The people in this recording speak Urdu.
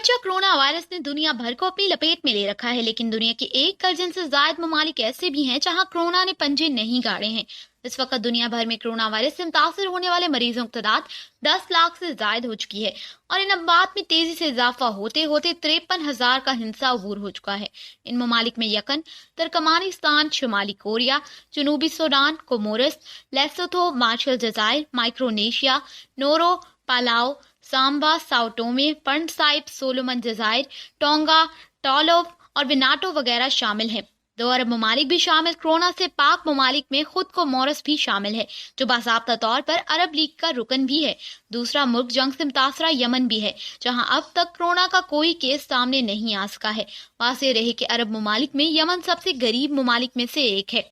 اگرچہ کرونا وائرس نے دنیا بھر کو اپنی لپیٹ میں لے رکھا ہے، لیکن دنیا کے 1 درجن سے زائد ممالک ایسے بھی ہیں جہاں کرونا نے پنجے نہیں گاڑے ہیں۔ اس وقت دنیا بھر میں کرونا وائرس سے متاثر ہونے والے مریضوں کی تعداد 10 لاکھ سے زائد ہو چکی ہے، اور ان اموات میں تیزی سے اضافہ ہوتے ہوتے 53,000 کا ہنسا عبور ہو چکا ہے۔ ان ممالک میں یکن ترکمانستان، شمالی کوریا، جنوبی سوڈان، کومورس، لیسوتھو، مارشل جزائر، مائکرونیشیا، نورو، پالاؤ، سامبا، ساؤ ٹومے، پنڈ سائپ، سولومن جزائر، ٹونگا، ٹالو اور وناٹو وغیرہ شامل ہیں۔ 2 عرب ممالک بھی شامل۔ کرونا سے پاک ممالک میں خود کو مورس بھی شامل ہے، جو باضابطہ طور پر عرب لیگ کا رکن بھی ہے۔ دوسرا ملک جنگ سے متاثرہ یمن بھی ہے، جہاں اب تک کرونا کا کوئی کیس سامنے نہیں آ سکا ہے۔ واضح رہے کہ عرب ممالک میں یمن سب سے غریب ممالک میں سے ایک ہے۔